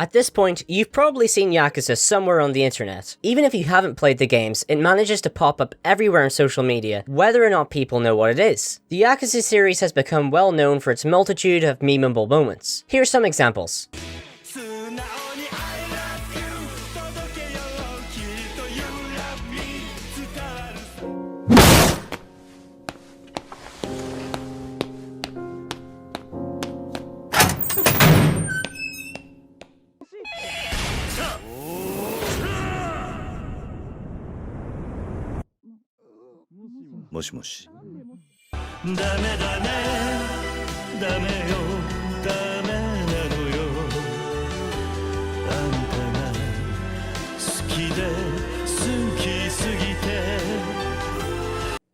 At this point, you've probably seen Yakuza somewhere on the internet. Even if you haven't played the games, it manages to pop up everywhere on social media, whether or not people know what it is. The Yakuza series has become well known for its multitude of memeable moments. Here are some examples.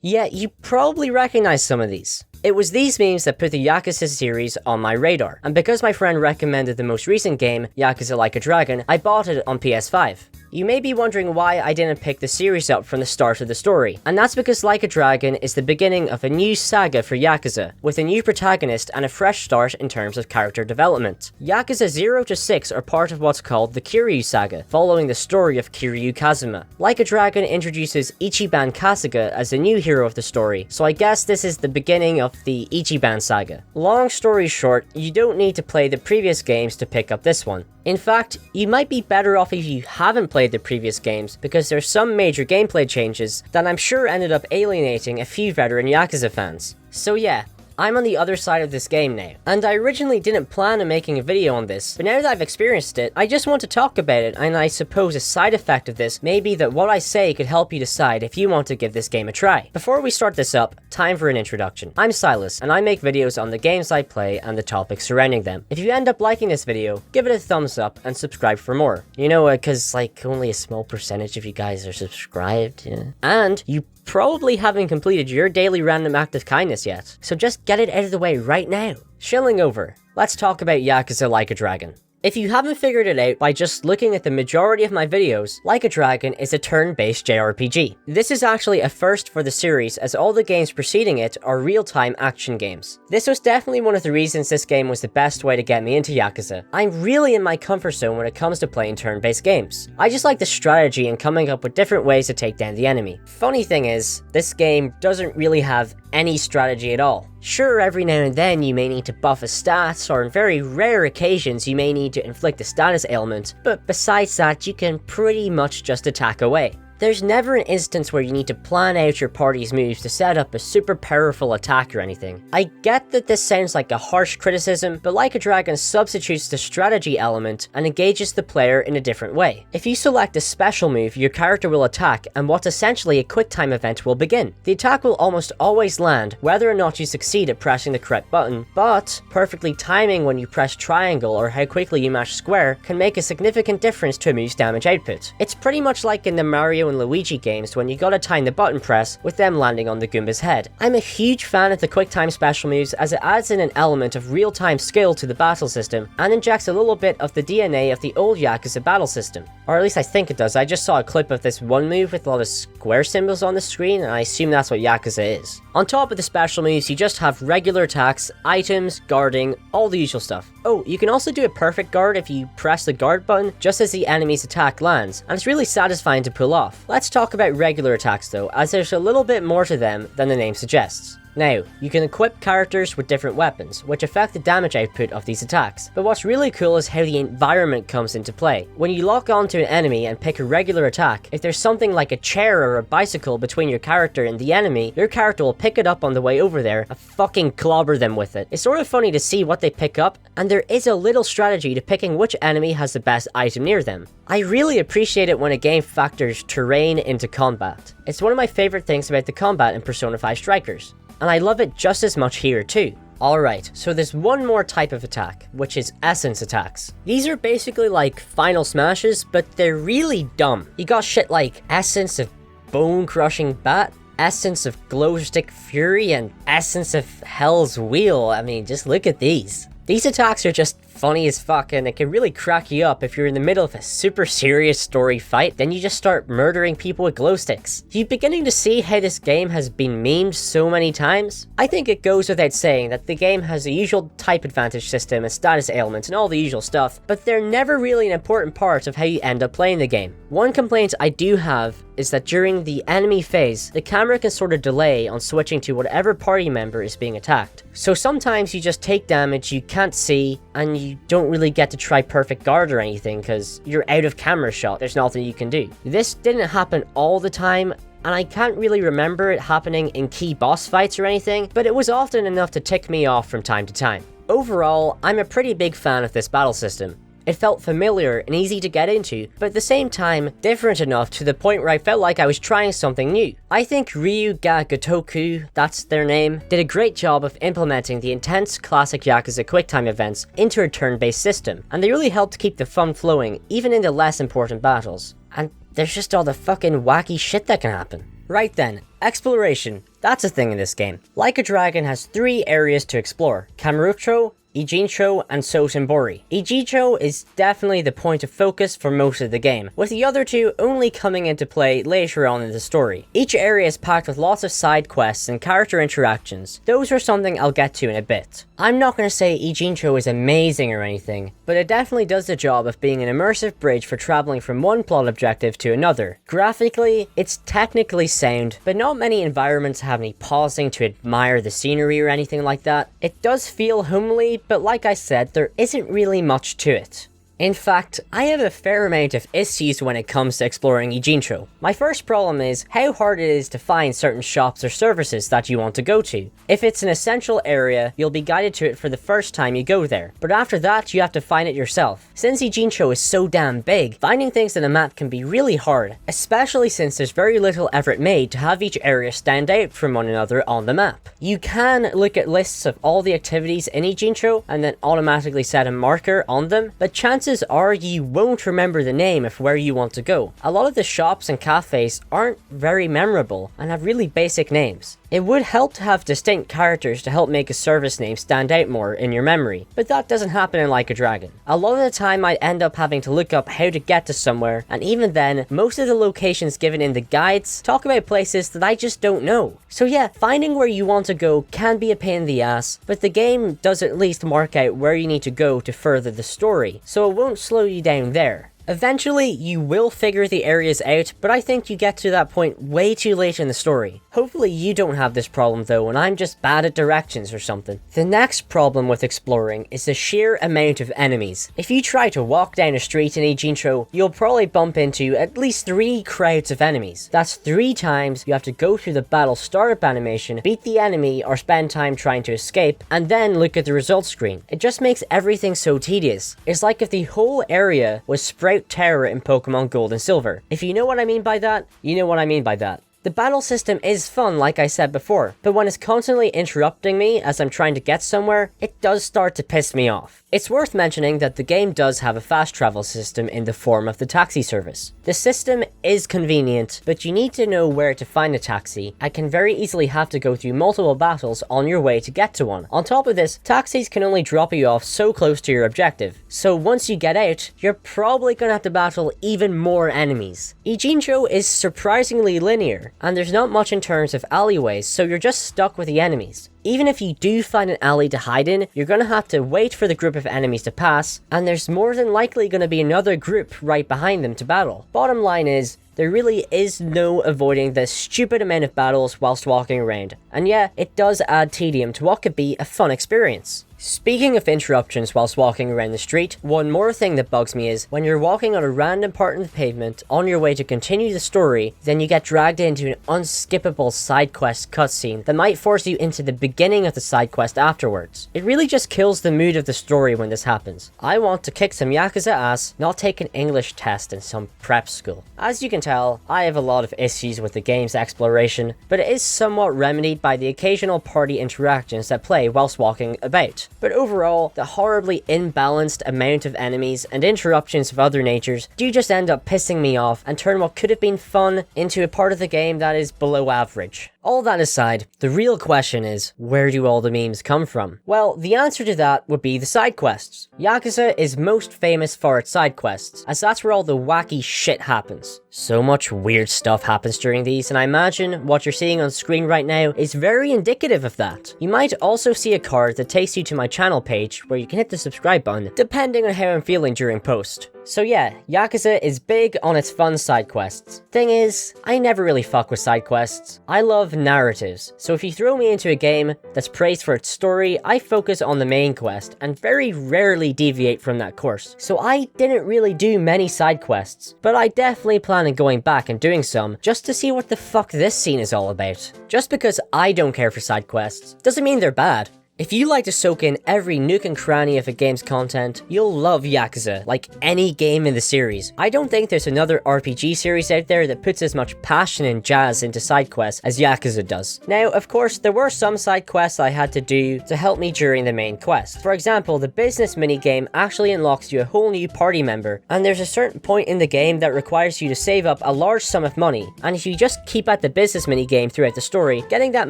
Yeah, you probably recognize some of these. It was these memes that put the Yakuza series on my radar, and because my friend recommended the most recent game, Yakuza Like a Dragon, I bought it on PS5. You may be wondering why I didn't pick the series up from the start of the story, and that's because Like a Dragon is the beginning of a new saga for Yakuza, with a new protagonist and a fresh start in terms of character development. Yakuza 0 to 6 are part of what's called the Kiryu saga, following the story of Kiryu Kazuma. Like a Dragon introduces Ichiban Kasuga as the new hero of the story, so I guess this is the beginning of the Ichiban saga. Long story short, you don't need to play the previous games to pick up this one. In fact, you might be better off if you haven't played the previous games, because there's some major gameplay changes that I'm sure ended up alienating a few veteran Yakuza fans. So yeah, I'm on the other side of this game now, and I originally didn't plan on making a video on this, but now that I've experienced it, I just want to talk about it, and I suppose a side effect of this may be that what I say could help you decide if you want to give this game a try. Before we start this up, time for an introduction. I'm Silas, and I make videos on the games I play and the topics surrounding them. If you end up liking this video, give it a thumbs up and subscribe for more. You know, cause like only a small percentage of you guys are subscribed, yeah. And you probably haven't completed your daily random act of kindness yet, so just get it out of the way right now. Shilling over, let's talk about Yakuza Like a Dragon. If you haven't figured it out by just looking at the majority of my videos, Like a Dragon is a turn-based JRPG. This is actually a first for the series, as all the games preceding it are real-time action games. This was definitely one of the reasons this game was the best way to get me into Yakuza. I'm really in my comfort zone when it comes to playing turn-based games. I just like the strategy and coming up with different ways to take down the enemy. Funny thing is, this game doesn't really have any strategy at all. Sure, every now and then you may need to buff a stat, or in very rare occasions you may need to inflict a status ailment, but besides that you can pretty much just attack away. There's never an instance where you need to plan out your party's moves to set up a super powerful attack or anything. I get that this sounds like a harsh criticism, but Like a Dragon substitutes the strategy element and engages the player in a different way. If you select a special move, your character will attack, and what's essentially a quick time event will begin. The attack will almost always land, whether or not you succeed at pressing the correct button, but perfectly timing when you press triangle or how quickly you mash square can make a significant difference to a move's damage output. It's pretty much like in the Mario and Luigi games when you gotta time the button press with them landing on the Goomba's head. I'm a huge fan of the quick time special moves, as it adds in an element of real-time skill to the battle system and injects a little bit of the DNA of the old Yakuza battle system. Or at least I think it does. I just saw a clip of this one move with a lot of square symbols on the screen, and I assume that's what Yakuza is. On top of the special moves, you just have regular attacks, items, guarding, all the usual stuff. Oh, you can also do a perfect guard if you press the guard button just as the enemy's attack lands, and it's really satisfying to pull off. Let's talk about regular attacks though, as there's a little bit more to them than the name suggests. Now, you can equip characters with different weapons, which affect the damage output of these attacks, but what's really cool is how the environment comes into play. When you lock onto an enemy and pick a regular attack, if there's something like a chair or a bicycle between your character and the enemy, your character will pick it up on the way over there and fucking clobber them with it. It's sort of funny to see what they pick up, and there is a little strategy to picking which enemy has the best item near them. I really appreciate it when a game factors terrain into combat. It's one of my favorite things about the combat in Persona 5 Strikers, and I love it just as much here too. Alright, so there's one more type of attack, which is essence attacks. These are basically like final smashes, but they're really dumb. You got shit like essence of bone crushing bat, essence of glow stick fury, and essence of hell's wheel. I mean, just look at these. These attacks are just funny as fuck, and it can really crack you up if you're in the middle of a super serious story fight, then you just start murdering people with glow sticks. You beginning to see how this game has been memed so many times? I think it goes without saying that the game has the usual type advantage system and status ailments and all the usual stuff, but they're never really an important part of how you end up playing the game. One complaint I do have is that during the enemy phase, the camera can sort of delay on switching to whatever party member is being attacked. So sometimes you just take damage you can't see, and you don't really get to try perfect guard or anything because you're out of camera shot, there's nothing you can do. This didn't happen all the time, and I can't really remember it happening in key boss fights or anything, but it was often enough to tick me off from time to time. Overall, I'm a pretty big fan of this battle system. It felt familiar and easy to get into, but at the same time, different enough to the point where I felt like I was trying something new. I think Ryu ga Gotoku, that's their name, did a great job of implementing the intense classic Yakuza QuickTime events into a turn-based system, and they really helped keep the fun flowing even in the less important battles. And there's just all the fucking wacky shit that can happen. Right then, exploration. That's a thing in this game. Like a Dragon has 3 areas to explore: Kamurocho, Ijincho, and Sotenbori. Ijincho is definitely the point of focus for most of the game, with the other 2 only coming into play later on in the story. Each area is packed with lots of side quests and character interactions. Those are something I'll get to in a bit. I'm not going to say Ijincho is amazing or anything, but it definitely does the job of being an immersive bridge for traveling from one plot objective to another. Graphically, it's technically sound, but not many environments have any pausing to admire the scenery or anything like that. It does feel homely, but like I said, there isn't really much to it. In fact, I have a fair amount of issues when it comes to exploring Ijincho. My first problem is how hard it is to find certain shops or services that you want to go to. If it's an essential area, you'll be guided to it for the first time you go there, but after that you have to find it yourself. Since Ijincho is so damn big, finding things in a map can be really hard, especially since there's very little effort made to have each area stand out from one another on the map. You can look at lists of all the activities in Ijincho and then automatically set a marker on them, but chances are you won't remember the name of where you want to go. A lot of the shops and cafes aren't very memorable and have really basic names. It would help to have distinct characters to help make a service name stand out more in your memory, but that doesn't happen in Like a Dragon. A lot of the time I'd end up having to look up how to get to somewhere, and even then, most of the locations given in the guides talk about places that I just don't know. So yeah, finding where you want to go can be a pain in the ass, but the game does at least mark out where you need to go to further the story, so it won't slow you down there. Eventually, you will figure the areas out, but I think you get to that point way too late in the story. Hopefully you don't have this problem though, and I'm just bad at directions or something. The next problem with exploring is the sheer amount of enemies. If you try to walk down a street in Ijincho, you'll probably bump into at least 3 crowds of enemies. That's 3 times you have to go through the battle startup animation, beat the enemy or spend time trying to escape, and then look at the results screen. It just makes everything so tedious. It's like if the whole area was Sprout Terror in Pokemon Gold and Silver. If you know what I mean by that, you know what I mean by that. The battle system is fun, like I said before, but when it's constantly interrupting me as I'm trying to get somewhere, it does start to piss me off. It's worth mentioning that the game does have a fast travel system in the form of the taxi service. The system is convenient, but you need to know where to find a taxi and can very easily have to go through multiple battles on your way to get to one. On top of this, taxis can only drop you off so close to your objective, so once you get out, you're probably gonna have to battle even more enemies. Ijincho is surprisingly linear, and there's not much in terms of alleyways, so you're just stuck with the enemies. Even if you do find an alley to hide in, you're gonna have to wait for the group of enemies to pass, and there's more than likely gonna be another group right behind them to battle. Bottom line is, there really is no avoiding the stupid amount of battles whilst walking around, and yeah, it does add tedium to what could be a fun experience. Speaking of interruptions whilst walking around the street, one more thing that bugs me is when you're walking on a random part of the pavement on your way to continue the story, then you get dragged into an unskippable side quest cutscene that might force you into the beginning of the side quest afterwards. It really just kills the mood of the story when this happens. I want to kick some Yakuza ass, not take an English test in some prep school. As you can tell, I have a lot of issues with the game's exploration, but it is somewhat remedied by the occasional party interactions that play whilst walking about. great. But overall, the horribly imbalanced amount of enemies and interruptions of other natures do just end up pissing me off and turn what could have been fun into a part of the game that is below average. All that aside, the real question is, where do all the memes come from? Well, the answer to that would be the side quests. Yakuza is most famous for its side quests, as that's where all the wacky shit happens. So much weird stuff happens during these, and I imagine what you're seeing on screen right now is very indicative of that. You might also see a card that takes you to my channel page, where you can hit the subscribe button, depending on how I'm feeling during post. So yeah, Yakuza is big on its fun side quests. Thing is, I never really fuck with side quests. I love narratives, so if you throw me into a game that's praised for its story, I focus on the main quest and very rarely deviate from that course. So I didn't really do many side quests, but I definitely plan on going back and doing some just to see what the fuck this scene is all about. Just because I don't care for side quests doesn't mean they're bad. If you like to soak in every nook and cranny of a game's content, you'll love Yakuza, like any game in the series. I don't think there's another RPG series out there that puts as much passion and jazz into side quests as Yakuza does. Now, of course, there were some side quests I had to do to help me during the main quest. For example, the business minigame actually unlocks you a whole new party member, and there's a certain point in the game that requires you to save up a large sum of money, and if you just keep at the business minigame throughout the story, getting that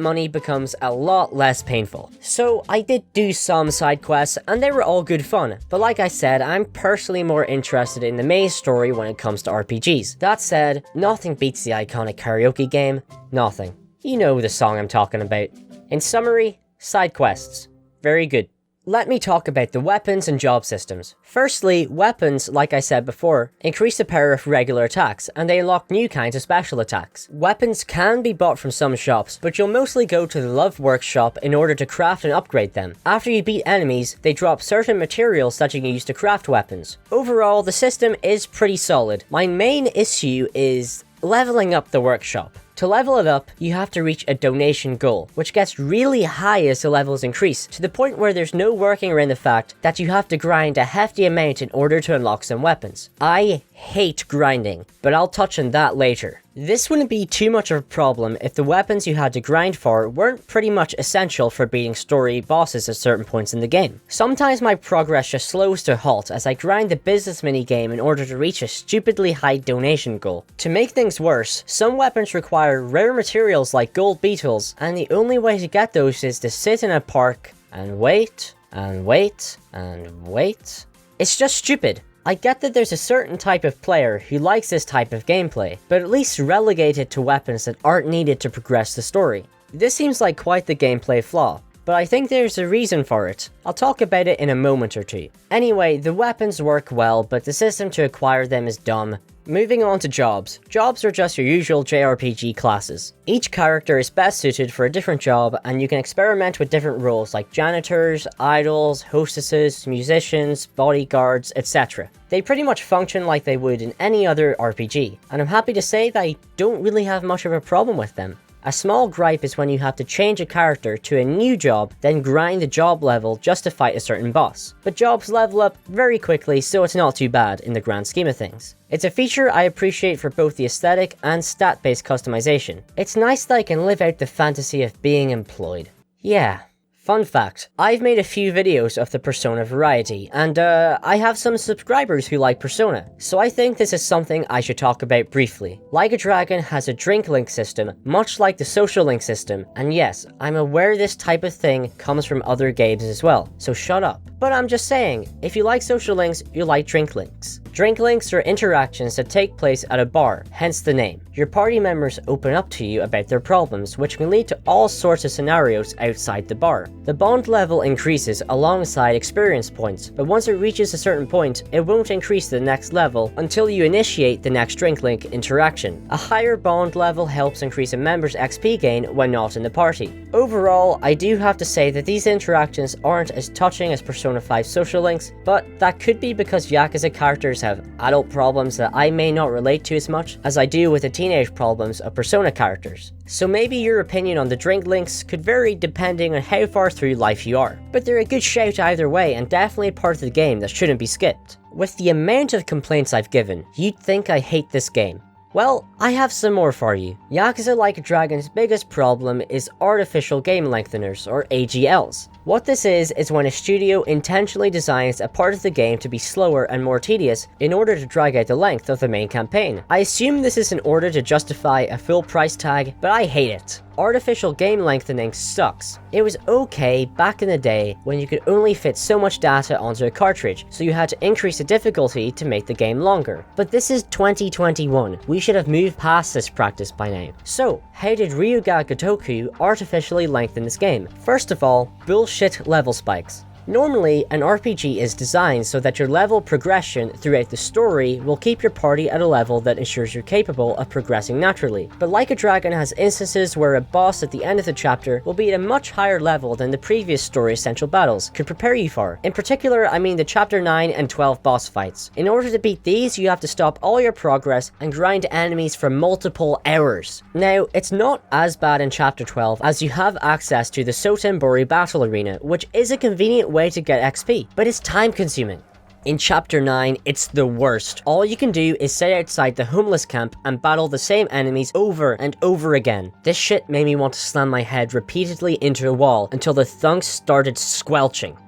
money becomes a lot less painful. So I did do some side quests, and they were all good fun, but like I said, I'm personally more interested in the main story when it comes to RPGs. That said, nothing beats the iconic karaoke game, nothing. You know the song I'm talking about. In summary, side quests. Very good. Let me talk about the weapons and job systems. Firstly, weapons, like I said before, increase the power of regular attacks, and they unlock new kinds of special attacks. Weapons can be bought from some shops, but you'll mostly go to the Love Workshop in order to craft and upgrade them. After you beat enemies, they drop certain materials that you can use to craft weapons. Overall, the system is pretty solid. My main issue is leveling up the workshop. To level it up, you have to reach a donation goal, which gets really high as the levels increase, to the point where there's no working around the fact that you have to grind a hefty amount in order to unlock some weapons. I hate grinding, but I'll touch on that later. This wouldn't be too much of a problem if the weapons you had to grind for weren't pretty much essential for beating story bosses at certain points in the game. Sometimes my progress just slows to a halt as I grind the business minigame in order to reach a stupidly high donation goal. To make things worse, some weapons require rare materials like gold beetles, and the only way to get those is to sit in a park and wait, and wait, and wait. It's just stupid. I get that there's a certain type of player who likes this type of gameplay, but at least relegate it to weapons that aren't needed to progress the story. This seems like quite the gameplay flaw, but I think there's a reason for it. I'll talk about it in a moment or two. Anyway, the weapons work well, but the system to acquire them is dumb. Moving on to jobs. Jobs are just your usual JRPG classes. Each character is best suited for a different job, and you can experiment with different roles like janitors, idols, hostesses, musicians, bodyguards, etc. They pretty much function like they would in any other RPG, and I'm happy to say that I don't really have much of a problem with them. A small gripe is when you have to change a character to a new job, then grind the job level just to fight a certain boss. But jobs level up very quickly, so it's not too bad in the grand scheme of things. It's a feature I appreciate for both the aesthetic and stat-based customization. It's nice that I can live out the fantasy of being employed. Yeah. Fun fact, I've made a few videos of the Persona variety, and I have some subscribers who like Persona, so I think this is something I should talk about briefly. Like a Dragon has a drink link system, much like the social link system, and yes, I'm aware this type of thing comes from other games as well, so shut up. But I'm just saying, if you like social links, you like drink links. Drink links are interactions that take place at a bar, hence the name. Your party members open up to you about their problems, which can lead to all sorts of scenarios outside the bar. The bond level increases alongside experience points, but once it reaches a certain point, it won't increase to the next level until you initiate the next drink link interaction. A higher bond level helps increase a member's XP gain when not in the party. Overall, I do have to say that these interactions aren't as touching as Persona 5 social links, but that could be because Yakuza characters have adult problems that I may not relate to as much as I do with the teenage problems of Persona characters. So maybe your opinion on the drink links could vary depending on how far through life you are. But they're a good shout either way, and definitely a part of the game that shouldn't be skipped. With the amount of complaints I've given, you'd think I hate this game. Well, I have some more for you. Yakuza Like a Dragon's biggest problem is artificial game lengtheners, or AGLs. What this is when a studio intentionally designs a part of the game to be slower and more tedious in order to drag out the length of the main campaign. I assume this is in order to justify a full price tag, but I hate it. Artificial game lengthening sucks. It was okay back in the day when you could only fit so much data onto a cartridge, so you had to increase the difficulty to make the game longer. But this is 2021, we should have moved past this practice by now. So, how did Ryuga Gotoku artificially lengthen this game? First of all, bullshit level spikes. Normally, an RPG is designed so that your level progression throughout the story will keep your party at a level that ensures you're capable of progressing naturally. But Like a Dragon has instances where a boss at the end of the chapter will be at a much higher level than the previous story essential battles could prepare you for. In particular, I mean the chapter 9 and 12 boss fights. In order to beat these, you have to stop all your progress and grind enemies for multiple hours. Now, it's not as bad in chapter 12 as you have access to the Sotenbori battle arena, which is a convenient way to get XP, but it's time consuming. In chapter 9, it's the worst. All you can do is sit outside the homeless camp and battle the same enemies over and over again. This shit made me want to slam my head repeatedly into a wall until the thunks started squelching.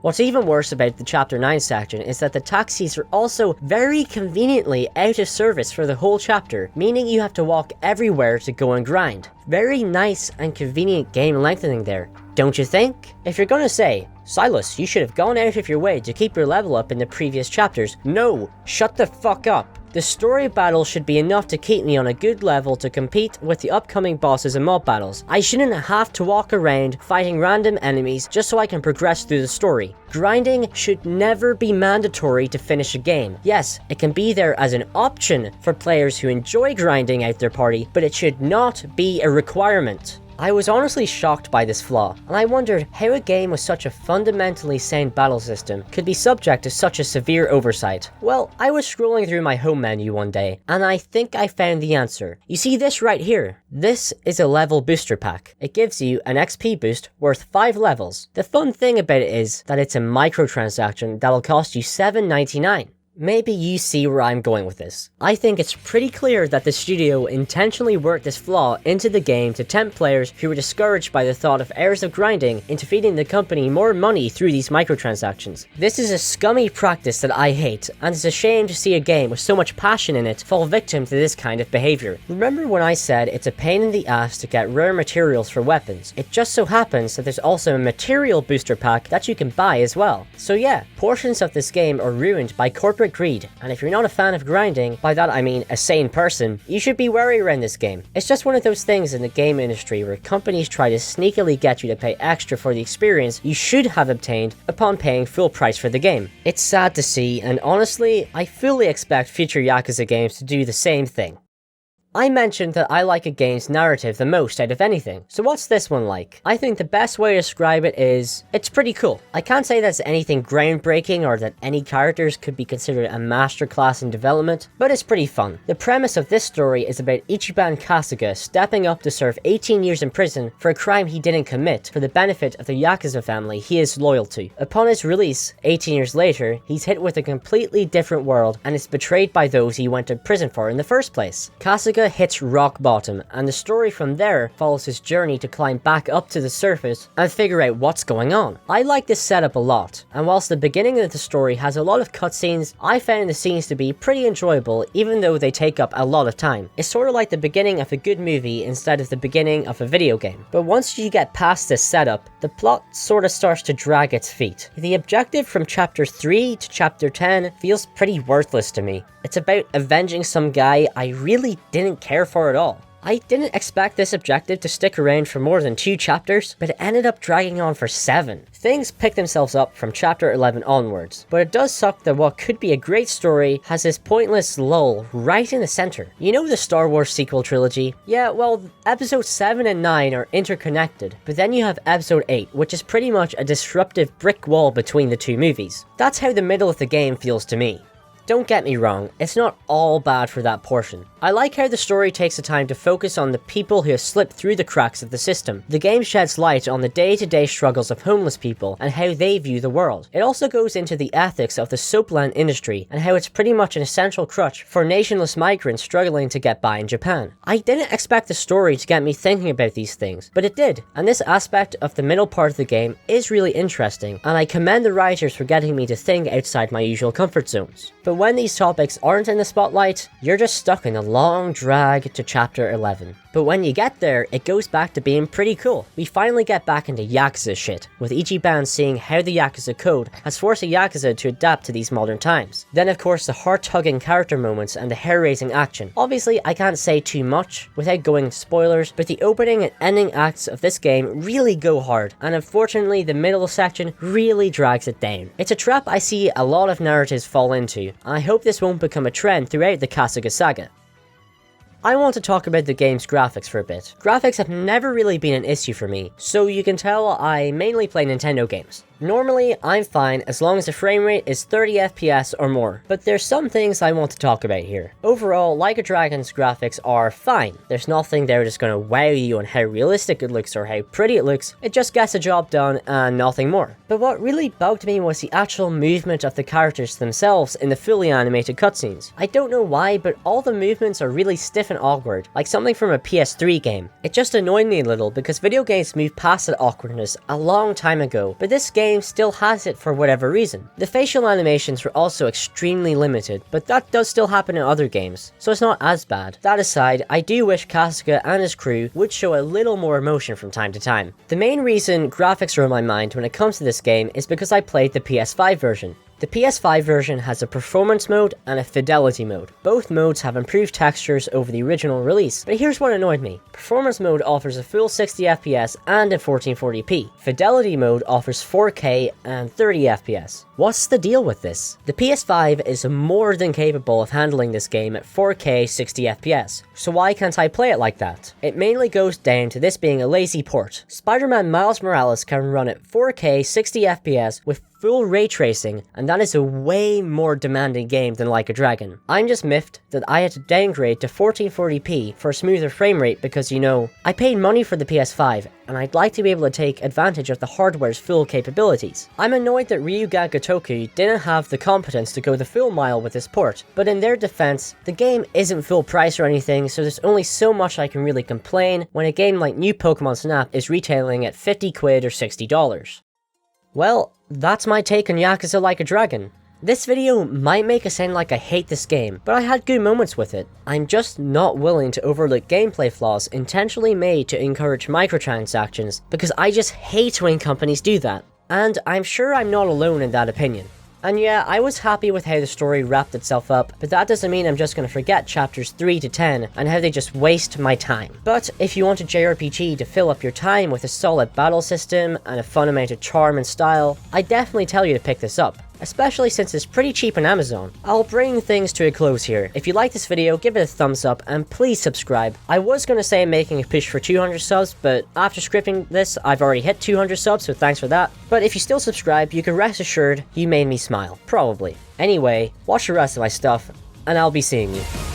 What's even worse about the chapter 9 section is that the taxis are also very conveniently out of service for the whole chapter, meaning you have to walk everywhere to go and grind. Very nice and convenient game lengthening there, don't you think? If you're gonna say, Silas, you should have gone out of your way to keep your level up in the previous chapters, no, shut the fuck up. The story battle should be enough to keep me on a good level to compete with the upcoming bosses and mob battles. I shouldn't have to walk around fighting random enemies just so I can progress through the story. Grinding should never be mandatory to finish a game. Yes, it can be there as an option for players who enjoy grinding out their party, but it should not be a requirement. I was honestly shocked by this flaw, and I wondered how a game with such a fundamentally sound battle system could be subject to such a severe oversight. Well, I was scrolling through my home menu one day, and I think I found the answer. You see this right here? This is a level booster pack. It gives you an XP boost worth 5 levels. The fun thing about it is that it's a microtransaction that'll cost you $7.99. Maybe you see where I'm going with this. I think it's pretty clear that the studio intentionally worked this flaw into the game to tempt players who were discouraged by the thought of hours of grinding into feeding the company more money through these microtransactions. This is a scummy practice that I hate, and it's a shame to see a game with so much passion in it fall victim to this kind of behavior. Remember when I said it's a pain in the ass to get rare materials for weapons? It just so happens that there's also a material booster pack that you can buy as well. So yeah, portions of this game are ruined by corporate greed, and if you're not a fan of grinding, by that I mean a sane person, you should be wary around this game. It's just one of those things in the game industry where companies try to sneakily get you to pay extra for the experience you should have obtained upon paying full price for the game. It's sad to see, and honestly, I fully expect future Yakuza games to do the same thing. I mentioned that I like a game's narrative the most out of anything, so what's this one like? I think the best way to describe it is, it's pretty cool. I can't say that's anything groundbreaking or that any characters could be considered a masterclass in development, but it's pretty fun. The premise of this story is about Ichiban Kasuga stepping up to serve 18 years in prison for a crime he didn't commit for the benefit of the Yakuza family he is loyal to. Upon his release, 18 years later, he's hit with a completely different world and is betrayed by those he went to prison for in the first place. Kasuga hits rock bottom, and the story from there follows his journey to climb back up to the surface and figure out what's going on. I like this setup a lot, and whilst the beginning of the story has a lot of cutscenes, I found the scenes to be pretty enjoyable even though they take up a lot of time. It's sort of like the beginning of a good movie instead of the beginning of a video game. But once you get past this setup, the plot sort of starts to drag its feet. The objective from chapter 3 to chapter 10 feels pretty worthless to me. It's about avenging some guy I really didn't care for at all. I didn't expect this objective to stick around for more than 2 chapters, but it ended up dragging on for 7. Things pick themselves up from chapter 11 onwards, but it does suck that what could be a great story has this pointless lull right in the center. You know the Star Wars sequel trilogy? Yeah, well, episodes 7 and 9 are interconnected, but then you have episode 8, which is pretty much a disruptive brick wall between the 2 movies. That's how the middle of the game feels to me. Don't get me wrong, it's not all bad for that portion. I like how the story takes the time to focus on the people who have slipped through the cracks of the system. The game sheds light on the day-to-day struggles of homeless people and how they view the world. It also goes into the ethics of the soapland industry and how it's pretty much an essential crutch for nationless migrants struggling to get by in Japan. I didn't expect the story to get me thinking about these things, but it did, and this aspect of the middle part of the game is really interesting, and I commend the writers for getting me to think outside my usual comfort zones. But when these topics aren't in the spotlight, you're just stuck in a long drag to chapter 11. But when you get there, it goes back to being pretty cool. We finally get back into Yakuza shit, with Ichiban seeing how the Yakuza code has forced a Yakuza to adapt to these modern times. Then of course the heart-tugging character moments and the hair-raising action. Obviously I can't say too much without going into spoilers, but the opening and ending acts of this game really go hard, and unfortunately the middle section really drags it down. It's a trap I see a lot of narratives fall into, and I hope this won't become a trend throughout the Kasuga saga. I want to talk about the game's graphics for a bit. Graphics have never really been an issue for me, so you can tell I mainly play Nintendo games. Normally, I'm fine as long as the frame rate is 30 FPS or more, but there's some things I want to talk about here. Overall, Like a Dragon's graphics are fine. There's nothing there that's gonna wow you on how realistic it looks or how pretty it looks. It just gets the job done and nothing more. But what really bugged me was the actual movement of the characters themselves in the fully animated cutscenes. I don't know why, but all the movements are really stiff and awkward, like something from a PS3 game. It just annoyed me a little because video games moved past that awkwardness a long time ago, but this game still has it for whatever reason. The facial animations were also extremely limited, but that does still happen in other games, so it's not as bad. That aside, I do wish Kasuga and his crew would show a little more emotion from time to time. The main reason graphics are on my mind when it comes to this game is because I played the PS5 version. The PS5 version has a performance mode and a fidelity mode. Both modes have improved textures over the original release, but here's what annoyed me. Performance mode offers a full 60 FPS and a 1440p. Fidelity mode offers 4K and 30 FPS. What's the deal with this? The PS5 is more than capable of handling this game at 4K 60 FPS, so why can't I play it like that? It mainly goes down to this being a lazy port. Spider-Man Miles Morales can run at 4K 60 FPS with full ray tracing, and that is a way more demanding game than Like a Dragon. I'm just miffed that I had to downgrade to 1440p for a smoother frame rate because, you know, I paid money for the PS5 and I'd like to be able to take advantage of the hardware's full capabilities. I'm annoyed that Ryuga Gotoku didn't have the competence to go the full mile with this port, but in their defense, the game isn't full price or anything, so there's only so much I can really complain when a game like New Pokemon Snap is retailing at 50 quid or $60. Well, that's my take on Yakuza Like a Dragon. This video might make it sound like I hate this game, but I had good moments with it. I'm just not willing to overlook gameplay flaws intentionally made to encourage microtransactions, because I just hate when companies do that. And I'm sure I'm not alone in that opinion. And yeah, I was happy with how the story wrapped itself up, but that doesn't mean I'm just gonna forget chapters 3 to 10 and how they just waste my time. But if you want a JRPG to fill up your time with a solid battle system and a fun amount of charm and style, I definitely tell you to pick this up. Especially since it's pretty cheap on Amazon. I'll bring things to a close here. If you like this video, give it a thumbs up and please subscribe. I was gonna say making a push for 200 subs, but after scripting this, I've already hit 200 subs, so thanks for that. But if you still subscribe, you can rest assured you made me smile. Probably. Anyway, watch the rest of my stuff, and I'll be seeing you.